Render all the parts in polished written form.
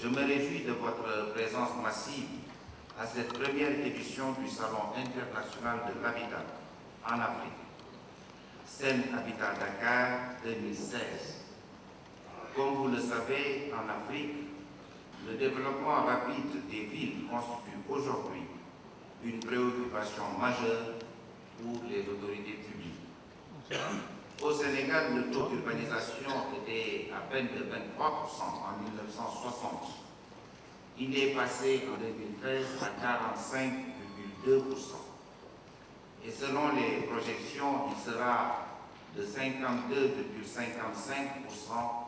Je me réjouis de votre présence massive à cette première édition du Salon international de l'habitat en Afrique, Scène Habitat Dakar 2016. Comme vous le savez, en Afrique, le développement rapide des villes constitue aujourd'hui une préoccupation majeure pour les autorités publiques. Au Sénégal, le taux d'urbanisation était à peine de 23% en 1960. Il est passé en 2013 à 45,2%. Et selon les projections, il sera de 52,55%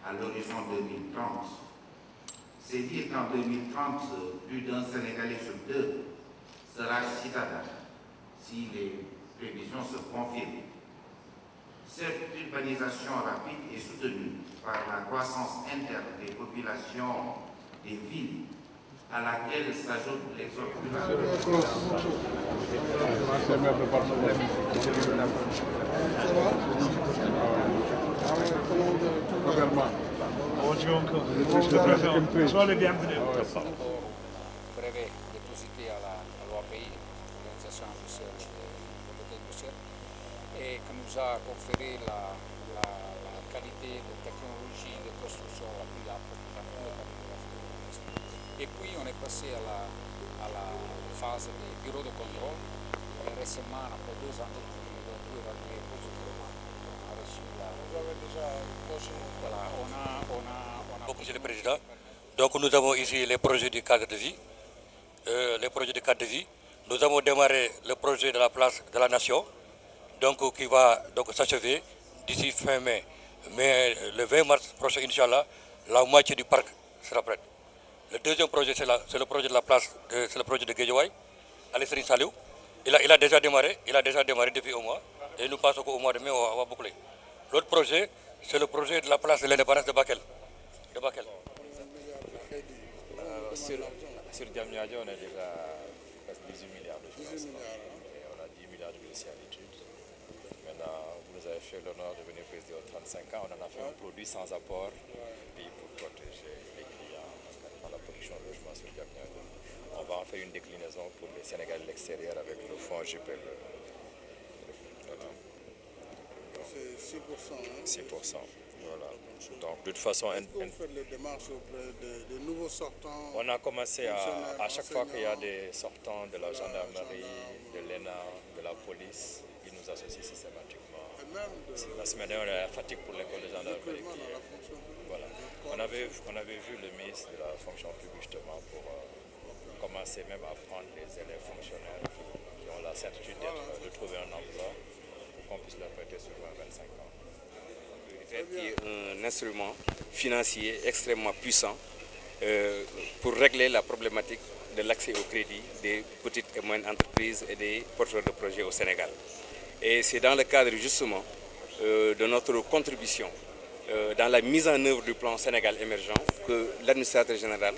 à l'horizon 2030. C'est dire qu'en 2030, plus d'un Sénégalais sur deux sera citadin, si les prévisions se confirment. Cette urbanisation rapide est soutenue par la croissance interne des populations des villes, à laquelle s'ajoute l'exode rural. Brevet déposité à la loi pays, l'organisation de Bruxelles, et qui nous a conféré la qualité de technologie de construction la plus appropriée. Et puis on est passé à la phase des bureaux de contrôle. Et récemment, après 2 ans d'études, on a pu évaluer positivement. On a reçu vous avez déjà reçu. Voilà, on a... Donc, Monsieur le Président, donc nous avons ici les projets du cadre de vie. Nous avons démarré le projet de la place de la Nation, donc qui va s'achever d'ici fin mai. Mais le 20 mars prochain, Inch'Allah, la moitié du parc sera prête. Le deuxième projet, c'est le projet de la place, c'est le projet de Guédiawaye, à l'Estrie Saliou. Il a déjà démarré depuis un mois, et nous pensons qu'au mois de mai, on va boucler. L'autre projet, c'est le projet de la place de l'indépendance de Bakel. Sur Diamniadio, on a déjà presque 18 milliards de financement et on a 10 milliards de initiatives. Maintenant, vous nous avez fait l'honneur de venir présider aux 35 ans. On en a fait un produit sans apport et pour protéger les clients dans la production de logements sur Diamniadio. On va en faire une déclinaison pour les Sénégalais de l'extérieur avec le fonds JPL. Voilà. C'est 6%. 6%. Voilà. Donc, de toute façon, est-ce que vous faites les démarches auprès de nouveaux sortants? On a commencé à chaque fois qu'il y a des sortants de la gendarmerie, de l'ENA, de la police, ils nous associent systématiquement. La semaine dernière, on a la fatigue pour l'école de gendarmerie. Voilà. On avait vu le ministre de la fonction publique justement pour commencer même à prendre les élèves fonctionnaires qui ont la certitude de trouver un emploi pour qu'on puisse leur prêter sur 20-25 ans. Qui est un instrument financier extrêmement puissant pour régler la problématique de l'accès au crédit des petites et moyennes entreprises et des porteurs de projets au Sénégal. Et c'est dans le cadre justement de notre contribution dans la mise en œuvre du plan Sénégal émergent que l'administrateur général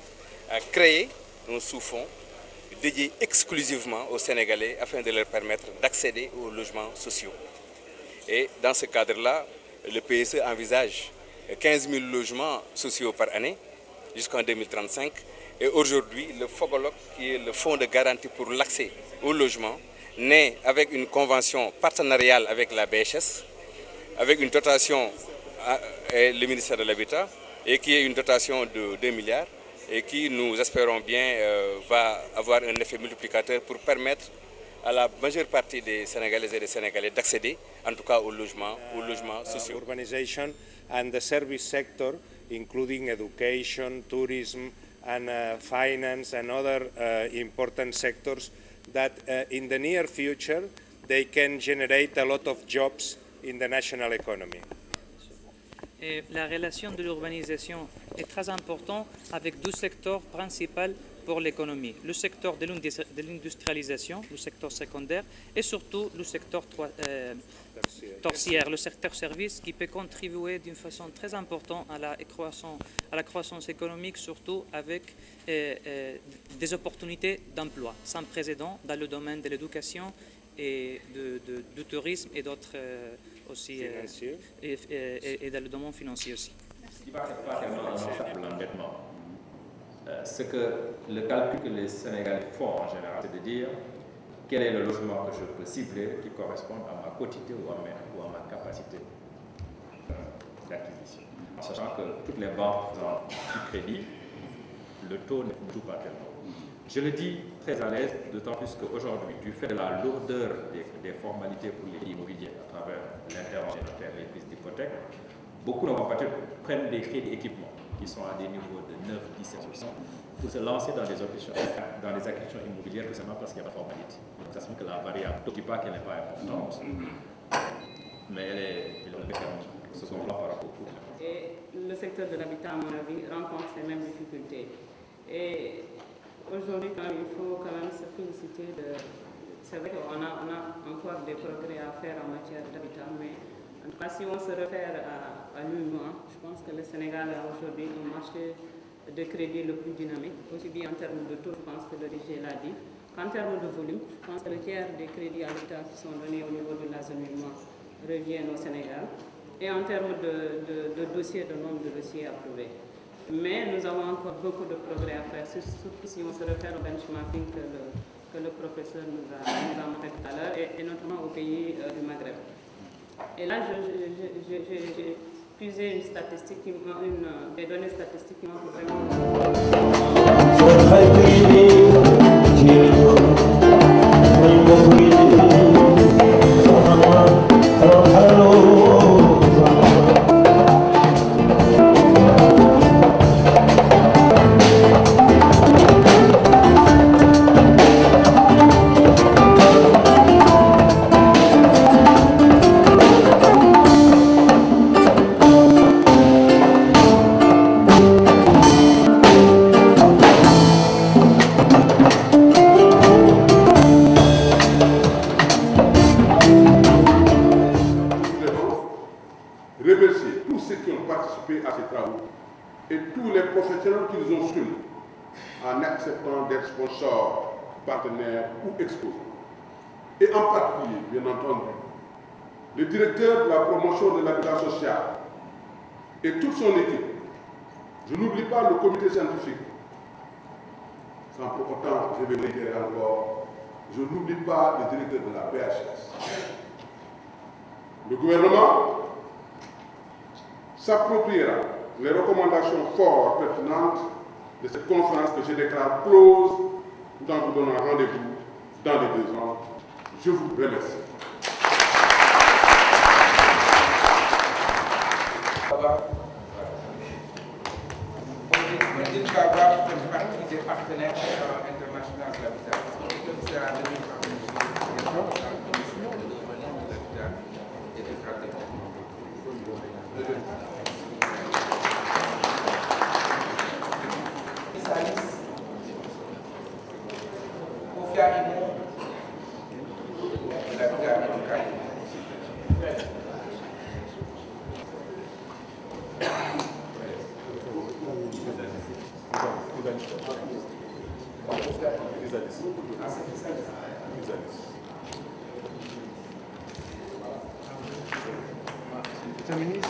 a créé un sous-fonds dédié exclusivement aux Sénégalais afin de leur permettre d'accéder aux logements sociaux. Et dans ce cadre-là, le PSE envisage 15 000 logements sociaux par année jusqu'en 2035. Et aujourd'hui, le FOGOLOC, qui est le fonds de garantie pour l'accès au logement, naît avec une convention partenariale avec la BHS, avec une dotation le ministère de l'Habitat, et qui est une dotation de 2 milliards, et qui, nous espérons bien, va avoir un effet multiplicateur pour permettre à la majeure partie des Sénégalaises et des Sénégalais d'accéder, en tout cas, au logement social. Urbanization and the service sector, including education, tourism, and finance and other important sectors that in the near future they can generate a lot of jobs in the national economy. La relation de l'urbanisation est très importante avec 2 secteurs principaux pour l'économie. Le secteur de l'industrialisation, le secteur secondaire, et surtout le secteur tertiaire, le secteur service, qui peut contribuer d'une façon très importante à la croissance économique, surtout avec des opportunités d'emploi sans précédent dans le domaine de l'éducation et du tourisme et d'autres aussi, et dans le domaine financier aussi. Ce qui va faire face à l'endettement, ce que le calcul que les Sénégalais font en général, c'est de dire quel est le logement que je peux cibler qui correspond à ma quotité ou à ma capacité d'acquisition. En sachant que toutes les banques faisant du crédit, le taux ne joue pas tellement. Je le dis très à l'aise, d'autant plus qu'aujourd'hui, du fait de la lourdeur des formalités pour les immobiliers à travers l'intervention notaire et les prises d'hypothèque, beaucoup de compatriotes prennent des crédits d'équipement qui sont à des niveaux de 9-17% pour se lancer dans des acquisitions immobilières tout simplement parce qu'il y a la formalité. Donc ça signifie que la variable, je ne dis pas qu'elle n'est pas importante, mais elle est second plan par rapport au coût. Et le secteur de l'habitat, à mon avis, rencontre ces mêmes difficultés. Et aujourd'hui, il faut quand même se féliciter de... C'est vrai qu'on a encore des progrès à faire en matière d'habitat, mais en tout cas, si on se réfère à l'UEMOA, je pense que le Sénégal a aujourd'hui un marché de crédit le plus dynamique, aussi bien en termes de taux, je pense que le DG l'a dit, qu'en termes de volume, je pense que le tiers des crédits à l'État qui sont donnés au niveau de la zone UEMOA reviennent au Sénégal, et en termes de dossiers, de nombre de dossiers approuvés. Mais nous avons encore beaucoup de progrès à faire, surtout si on se réfère au benchmarking que le professeur nous a montré tout à l'heure, et notamment aux pays du Maghreb. Et là, j'ai puisé des données statistiques qui m'ont vraiment... remercier tous ceux qui ont participé à ces travaux et tous les professionnels qui nous ont soutenus en acceptant d'être sponsors, partenaires ou exposants. Et en particulier, bien entendu, le directeur de la promotion de l'habitat social et toute son équipe. Je n'oublie pas le comité scientifique. Sans pour autant, je vais le dire encore, je n'oublie pas le directeur de la PHS. Le gouvernement s'appropriera les recommandations fortes pertinentes de cette conférence que je déclare close, tout en vous donnant rendez-vous dans les 2 ans. Je vous remercie. Odile Kaba fait partie des partenaires internationaux de l'habitat. C'est la Ministre.